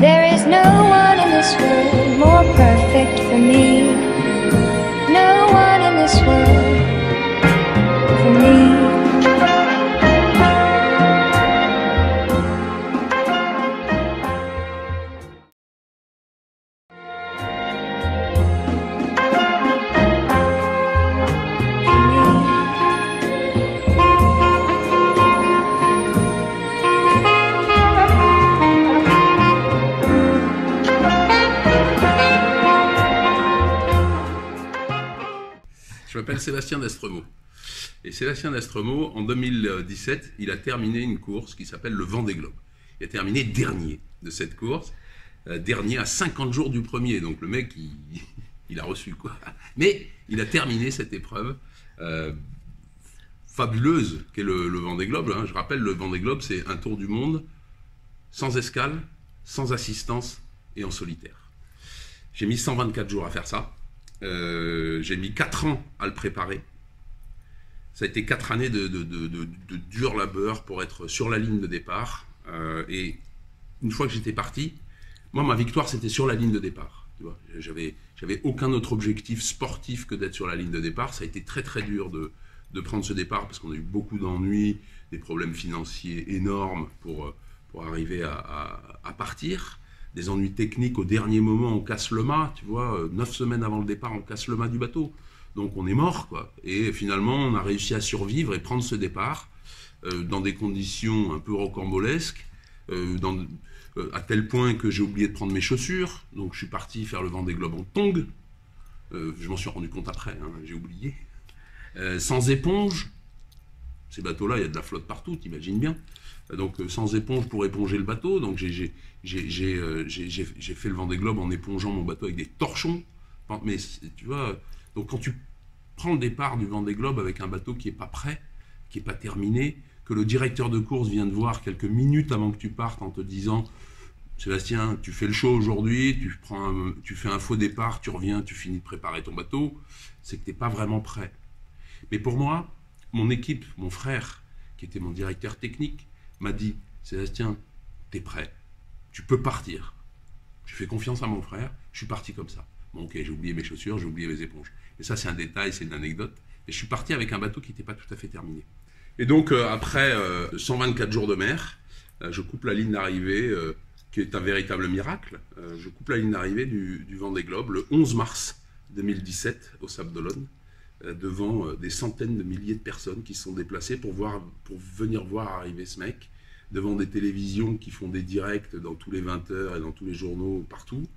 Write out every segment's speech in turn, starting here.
There is no one in this world more perfect for me. No one in this world for me. Je m'appelle Sébastien Destremaux. Et Sébastien Destremaux, en 2017, il a terminé une course qui s'appelle le Vendée Globe. Il a terminé dernier de cette course, dernier à 50 jours du premier. Donc le mec, il a reçu quoi. Mais il a terminé cette épreuve fabuleuse qu'est le Vendée Globe. Hein. Je rappelle, le Vendée Globe, c'est un tour du monde sans escale, sans assistance et en solitaire. J'ai mis 124 jours à faire ça. J'ai mis 4 ans à le préparer. Ça a été 4 années de dur labeur pour être sur la ligne de départ. Et une fois que j'étais parti, moi, ma victoire, c'était sur la ligne de départ. J'avais aucun autre objectif sportif que d'être sur la ligne de départ. Ça a été très très dur de prendre ce départ parce qu'on a eu beaucoup d'ennuis, des problèmes financiers énormes pour arriver à partir. Des ennuis techniques au dernier moment, on casse le mât, tu vois, 9 semaines avant le départ, on casse le mât du bateau. Donc on est mort, quoi. Et finalement, on a réussi à survivre et prendre ce départ dans des conditions un peu rocambolesques, à tel point que j'ai oublié de prendre mes chaussures. Donc je suis parti faire le Vendée Globe en tongs. Je m'en suis rendu compte après, hein, j'ai oublié. Sans éponge. Ces bateaux-là, il y a de la flotte partout, t'imagines bien. Donc sans éponge pour éponger le bateau. Donc j'ai fait le Vendée Globe en épongeant mon bateau avec des torchons. Mais tu vois, donc quand tu prends le départ du Vendée Globe avec un bateau qui n'est pas prêt, qui n'est pas terminé, que le directeur de course vient te voir quelques minutes avant que tu partes en te disant « Sébastien, tu fais le show aujourd'hui, tu fais un faux départ, tu reviens, tu finis de préparer ton bateau », c'est que tu n'es pas vraiment prêt. Mais pour moi, mon équipe, mon frère, qui était mon directeur technique, m'a dit « Sébastien, t'es prêt, tu peux partir ». J'ai fait confiance à mon frère, je suis parti comme ça. Bon ok, j'ai oublié mes chaussures, j'ai oublié mes éponges. Mais ça c'est un détail, c'est une anecdote. Et je suis parti avec un bateau qui n'était pas tout à fait terminé. Et donc après 124 jours de mer, je coupe la ligne d'arrivée, qui est un véritable miracle. Je coupe la ligne d'arrivée du Vendée Globe le 11 mars 2017 au Sables d'Olonne, devant des centaines de milliers de personnes qui se sont déplacées pour venir voir arriver ce mec, devant des télévisions qui font des directs dans tous les 20 heures et dans tous les journaux partout,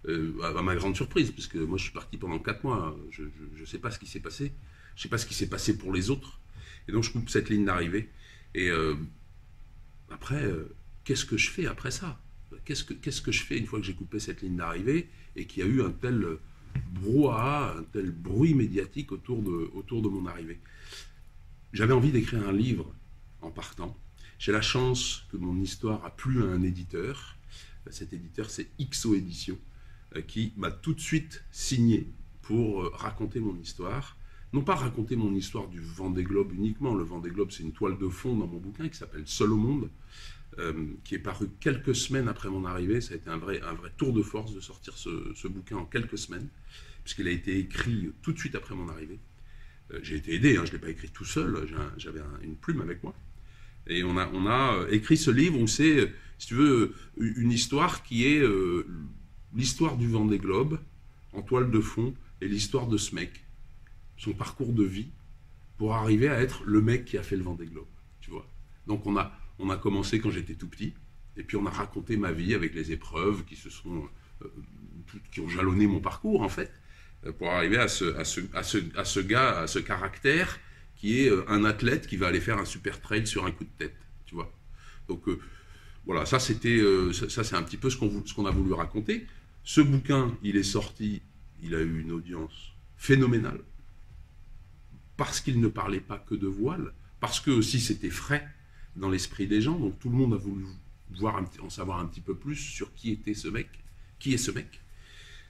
à ma grande surprise, parce que moi je suis parti pendant 4 mois, je ne sais pas ce qui s'est passé, je ne sais pas ce qui s'est passé pour les autres, et donc je coupe cette ligne d'arrivée, et après, qu'est-ce que je fais après ça? Qu'est-ce que je fais une fois que j'ai coupé cette ligne d'arrivée, et qu'il y a eu un tel brouhaha, un tel bruit médiatique autour de mon arrivée? J'avais envie d'écrire un livre en partant. J'ai la chance que mon histoire a plu à un éditeur. Cet éditeur, c'est XO Édition, qui m'a tout de suite signé pour raconter mon histoire. Non pas raconter mon histoire du Vendée Globe uniquement. Le Vendée Globe, c'est une toile de fond dans mon bouquin qui s'appelle Seul au monde, qui est paru quelques semaines après mon arrivée. Ça a été un vrai tour de force de sortir ce bouquin en quelques semaines, puisqu'il a été écrit tout de suite après mon arrivée. J'ai été aidé, hein, je ne l'ai pas écrit tout seul, j'avais une plume avec moi. Et on a écrit ce livre où c'est, si tu veux, une histoire qui est l'histoire du Vendée Globe en toile de fond et l'histoire de ce mec, son parcours de vie pour arriver à être le mec qui a fait le Vendée Globe, tu vois. Donc on a commencé quand j'étais tout petit et puis on a raconté ma vie avec les épreuves qui ont jalonné mon parcours en fait, pour arriver à ce gars, à ce caractère qui est un athlète qui va aller faire un super trail sur un coup de tête, tu vois. Donc voilà, ça c'est un petit peu ce qu'on a voulu raconter. Ce bouquin, il est sorti, il a eu une audience phénoménale, parce qu'il ne parlait pas que de voile, parce que aussi c'était frais dans l'esprit des gens, donc tout le monde a voulu en savoir un petit peu plus sur qui est ce mec.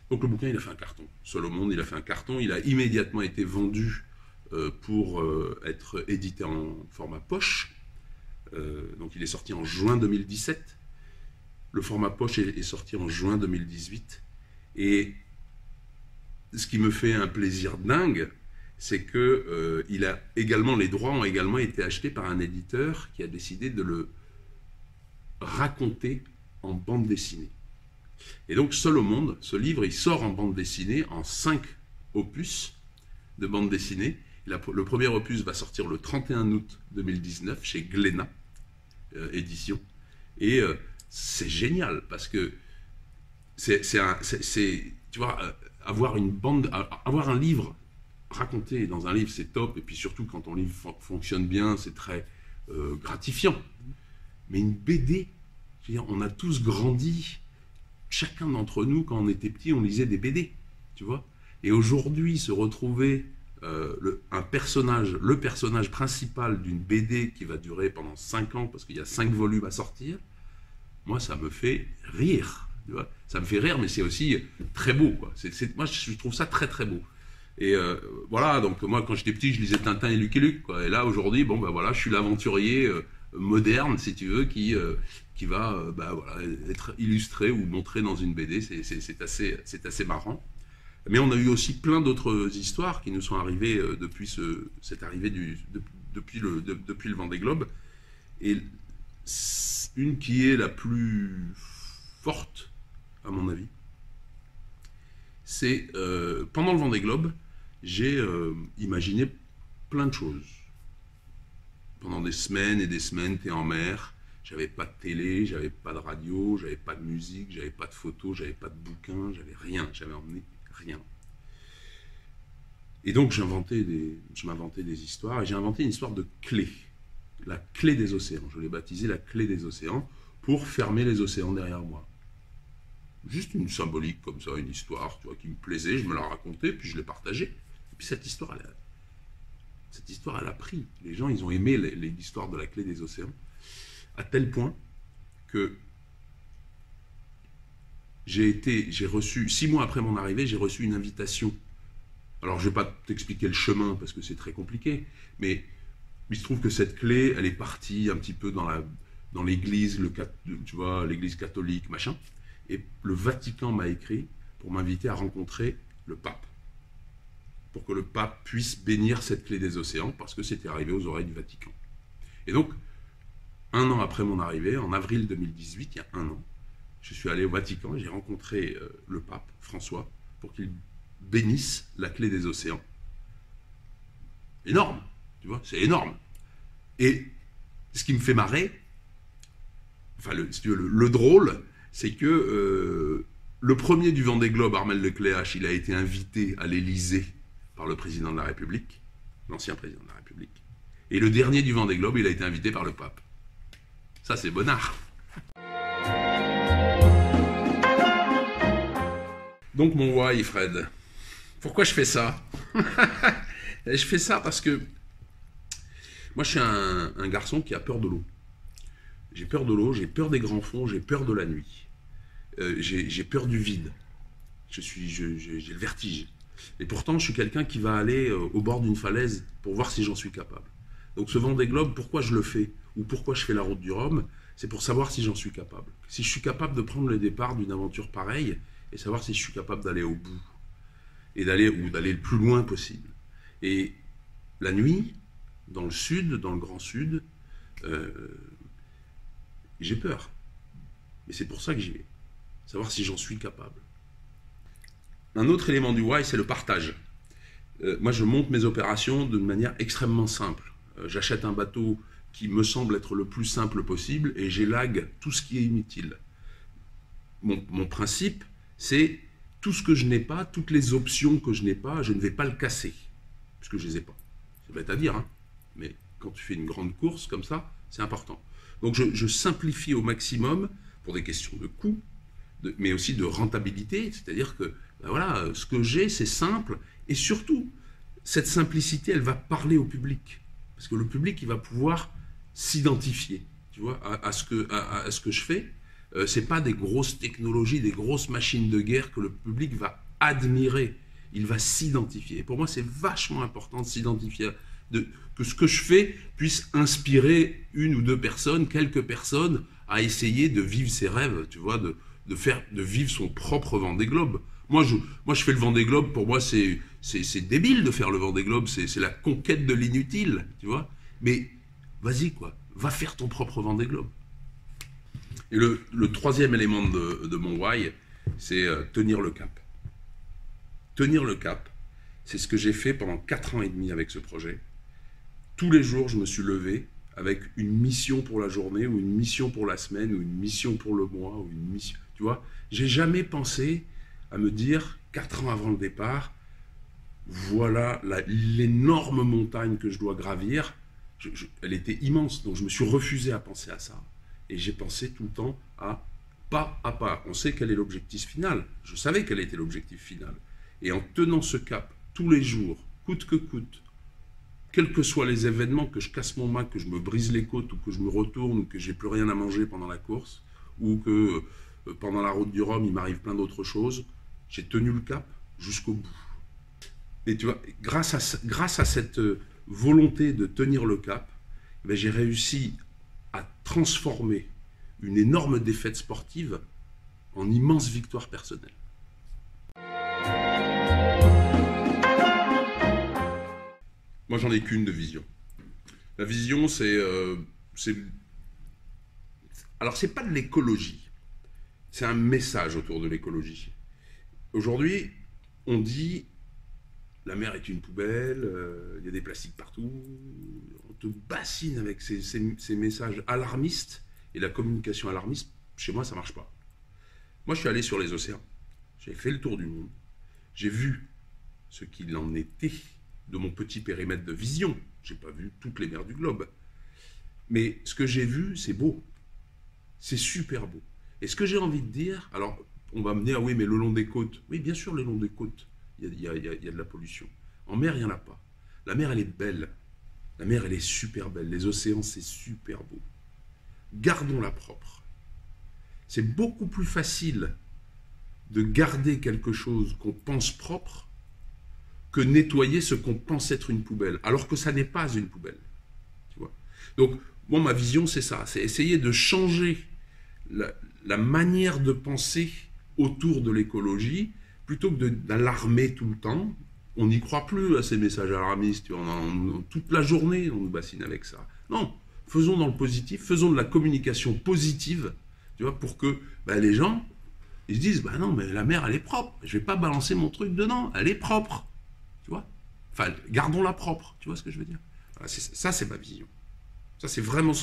Donc le bouquin, il a fait un carton. Seul au monde, il a fait un carton, il a immédiatement été vendu pour être édité en format poche. Donc il est sorti en juin 2017. Le format poche est sorti en juin 2018. Et ce qui me fait un plaisir dingue, c'est que les droits ont également été achetés par un éditeur qui a décidé de le raconter en bande dessinée. Et donc, seul au monde, ce livre, il sort en bande dessinée, en 5 opus de bande dessinée. Le premier opus va sortir le 31 août 2019 chez Glénat Édition. Et c'est génial parce que tu vois, avoir un livre raconté dans un livre, c'est top. Et puis surtout, quand ton livre fonctionne bien, c'est très gratifiant. Mais une BD, je veux dire, on a tous grandi. Chacun d'entre nous, quand on était petit, on lisait des BD, tu vois. Et aujourd'hui, se retrouver le personnage principal d'une BD qui va durer pendant 5 ans, parce qu'il y a 5 volumes à sortir, moi, ça me fait rire. Tu vois, ça me fait rire, mais c'est aussi très beau, quoi. Moi, je trouve ça très, très beau. Et voilà, donc moi, quand j'étais petit, je lisais Tintin et Lucky Luke, quoi. Et là, aujourd'hui, bon, ben voilà, je suis l'aventurier moderne, si tu veux, qui va voilà, être illustré ou montré dans une BD. C'est assez marrant. Mais on a eu aussi plein d'autres histoires qui nous sont arrivées depuis cette arrivée depuis le Vendée Globe. Et une qui est la plus forte, à mon avis, c'est pendant le Vendée Globe, j'ai imaginé plein de choses. Pendant des semaines et des semaines, t'es en mer, j'avais pas de télé, j'avais pas de radio, j'avais pas de musique, j'avais pas de photos, j'avais pas de bouquins, j'avais rien, j'avais emmené rien. Et donc je m'inventais des histoires, et j'ai inventé une histoire de clé, la clé des océans. Je l'ai baptisée la clé des océans pour fermer les océans derrière moi. Juste une symbolique comme ça, une histoire, tu vois, qui me plaisait, je me la racontais, puis je l'ai partagée. Et puis cette histoire, elle a pris. Les gens, ils ont aimé l'histoire de la clé des océans, à tel point que j'ai reçu, 6 mois après mon arrivée, j'ai reçu une invitation. Alors, je ne vais pas t'expliquer le chemin, parce que c'est très compliqué, mais il se trouve que cette clé, elle est partie un petit peu dans l'église, tu vois, l'église catholique, machin. Et le Vatican m'a écrit pour m'inviter à rencontrer le pape. Pour que le pape puisse bénir cette clé des océans, parce que c'était arrivé aux oreilles du Vatican. Et donc, 1 an après mon arrivée, en avril 2018, il y a 1 an, je suis allé au Vatican et j'ai rencontré le pape, François, pour qu'il bénisse la clé des océans. Énorme, tu vois, c'est énorme. Et ce qui me fait marrer, enfin, si tu veux, le drôle, c'est que le premier du Vendée Globe, Armel Lecléache, il a été invité à l'Élysée par le président de la République, l'ancien président de la République. Et le dernier du Vendée Globe, il a été invité par le pape. Ça, c'est bonnard. Donc, mon why, Fred, pourquoi je fais ça? Je fais ça parce que moi, je suis un garçon qui a peur de l'eau. J'ai peur de l'eau, j'ai peur des grands fonds, j'ai peur de la nuit. J'ai peur du vide. J'ai le vertige. Et pourtant, je suis quelqu'un qui va aller au bord d'une falaise pour voir si j'en suis capable. Donc ce Vendée Globe, pourquoi je le fais? Ou pourquoi je fais la route du Rhum? C'est pour savoir si j'en suis capable. Si je suis capable de prendre le départ d'une aventure pareille et savoir si je suis capable d'aller au bout. Et d'aller le plus loin possible. Et la nuit, dans le sud, dans le Grand Sud, j'ai peur. Mais c'est pour ça que j'y vais. Savoir si j'en suis capable. Un autre élément du why, c'est le partage. Moi, je monte mes opérations d'une manière extrêmement simple. J'achète un bateau qui me semble être le plus simple possible et j'élague tout ce qui est inutile. Mon principe, c'est tout ce que je n'ai pas, toutes les options que je n'ai pas, je ne vais pas le casser, puisque je ne les ai pas. C'est bête à dire, hein, mais quand tu fais une grande course comme ça, c'est important. Donc je simplifie au maximum pour des questions de coût, mais aussi de rentabilité, c'est-à-dire que ben voilà, ce que j'ai, c'est simple, et surtout, cette simplicité, elle va parler au public, parce que le public, il va pouvoir s'identifier, tu vois, à ce que je fais. C'est pas des grosses technologies, des grosses machines de guerre que le public va admirer, il va s'identifier. Et pour moi, c'est vachement important de s'identifier, que ce que je fais puisse inspirer 1 ou 2 personnes, quelques personnes, à essayer de vivre ses rêves, tu vois, de vivre son propre Vendée Globe. Moi, je fais le Vendée Globe, pour moi, c'est débile de faire le Vendée Globe, c'est la conquête de l'inutile, tu vois. Mais vas-y, quoi, va faire ton propre Vendée Globe. Et le troisième élément de mon why, c'est tenir le cap. Tenir le cap, c'est ce que j'ai fait pendant 4 ans et demi avec ce projet. Tous les jours, je me suis levé avec une mission pour la journée, ou une mission pour la semaine, ou une mission pour le mois, ou une mission, tu vois. J'ai jamais pensé à me dire, 4 ans avant le départ, voilà l'énorme montagne que je dois gravir. Elle était immense, donc je me suis refusé à penser à ça. Et j'ai pensé tout le temps à pas à pas. On sait quel est l'objectif final. Je savais quel était l'objectif final. Et en tenant ce cap tous les jours, coûte que coûte, quels que soient les événements, que je casse mon mât, que je me brise les côtes, ou que je me retourne, ou que j'ai plus rien à manger pendant la course, ou que pendant la route du Rhum, il m'arrive plein d'autres choses, j'ai tenu le cap jusqu'au bout. Et tu vois, grâce à cette volonté de tenir le cap, ben, j'ai réussi à transformer une énorme défaite sportive en immense victoire personnelle. Moi, j'en ai qu'une de vision. La vision, alors, c'est pas de l'écologie. C'est un message autour de l'écologie. Aujourd'hui, on dit la mer est une poubelle, il y a des plastiques partout. On te bassine avec ces messages alarmistes. Et la communication alarmiste, chez moi, ça marche pas. Moi, je suis allé sur les océans. J'ai fait le tour du monde. J'ai vu ce qu'il en était de mon petit périmètre de vision. J'ai pas vu toutes les mers du globe. Mais ce que j'ai vu, c'est beau. C'est super beau. Et ce que j'ai envie de dire, alors, on va me dire, oui, mais le long des côtes. Oui, bien sûr, le long des côtes, il y a de la pollution. En mer, il n'y en a pas. La mer, elle est belle. La mer, elle est super belle. Les océans, c'est super beau. Gardons-la propre. C'est beaucoup plus facile de garder quelque chose qu'on pense propre que nettoyer ce qu'on pense être une poubelle, alors que ça n'est pas une poubelle. Tu vois. Donc, moi, ma vision, c'est ça. C'est essayer de changer la manière de penser autour de l'écologie, plutôt que d'alarmer tout le temps. On n'y croit plus à ces messages alarmistes. Toute la journée, on nous bassine avec ça. Non, faisons dans le positif, faisons de la communication positive, tu vois, pour que les gens, ils se disent, non, mais la mer, elle est propre. Je vais pas balancer mon truc dedans. Elle est propre. Tu vois. Enfin, gardons-la propre. Tu vois ce que je veux dire? Voilà, ça, c'est ma vision. Ça, c'est vraiment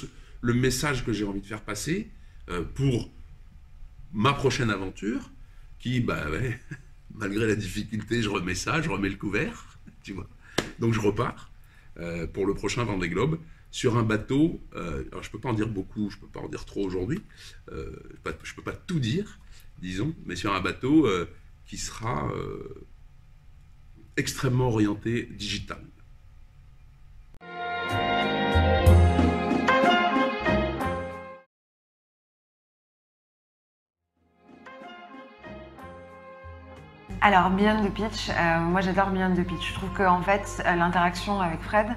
le message que j'ai envie de faire passer pour ma prochaine aventure, qui, malgré la difficulté, je remets ça, je remets le couvert, tu vois. Donc, je repars pour le prochain Vendée Globe sur un bateau. Alors, je peux pas en dire beaucoup, je peux pas en dire trop aujourd'hui. Je peux pas tout dire, disons, mais sur un bateau qui sera extrêmement orienté digital. Alors, Beyond the Pitch, moi j'adore Beyond the Pitch. Je trouve qu'en fait, l'interaction avec Fred,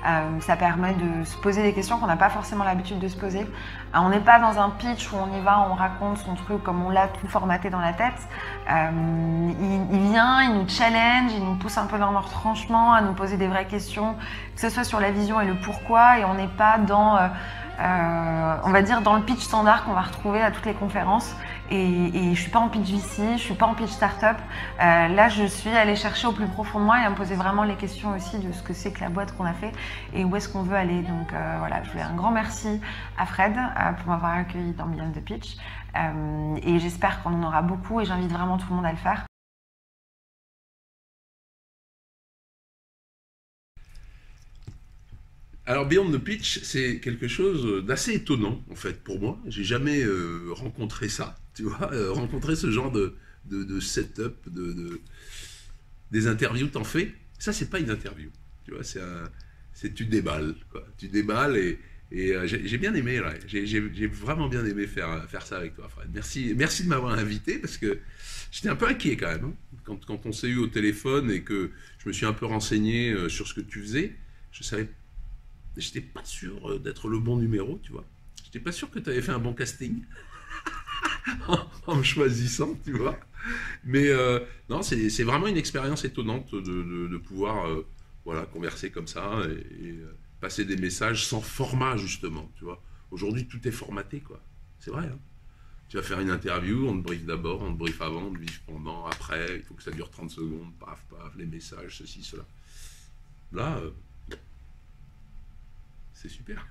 ça permet de se poser des questions qu'on n'a pas forcément l'habitude de se poser. On n'est pas dans un pitch où on y va, on raconte son truc comme on l'a tout formaté dans la tête. Il vient, il nous challenge, il nous pousse un peu dans nos retranchements, à nous poser des vraies questions, que ce soit sur la vision et le pourquoi, et on n'est pas dans, on va dire, dans le pitch standard qu'on va retrouver à toutes les conférences. Et je ne suis pas en pitch VC, je ne suis pas en pitch startup. Là, je suis allée chercher au plus profond de moi et à me poser vraiment les questions aussi de ce que c'est que la boîte qu'on a fait et où est-ce qu'on veut aller. Donc voilà, je voulais un grand merci à Fred pour m'avoir accueilli dans Beyond the Pitch. Et j'espère qu'on en aura beaucoup et j'invite vraiment tout le monde à le faire. Alors, Beyond the Pitch, c'est quelque chose d'assez étonnant, en fait, pour moi. J'ai jamais rencontré ça, tu vois, rencontré ce genre de setup, des interviews, t'en fais. Ça, c'est pas une interview, tu vois, tu déballes, quoi. Tu déballes et j'ai bien aimé, là. J'ai vraiment bien aimé faire ça avec toi, Fred. Merci de m'avoir invité, parce que j'étais un peu inquiet, quand même, hein, quand on s'est eu au téléphone et que je me suis un peu renseigné sur ce que tu faisais. J'étais pas sûr d'être le bon numéro, tu vois. j'étais pas sûr que tu avais fait un bon casting en me choisissant, tu vois. Mais non, c'est vraiment une expérience étonnante de pouvoir voilà, converser comme ça et passer des messages sans format, justement, tu vois. Aujourd'hui, tout est formaté, quoi. C'est vrai, hein. Tu vas faire une interview, on te briefe d'abord, on te briefe avant, on te briefe pendant, après, il faut que ça dure 30 secondes, paf, paf, les messages, ceci, cela. Là, c'est super.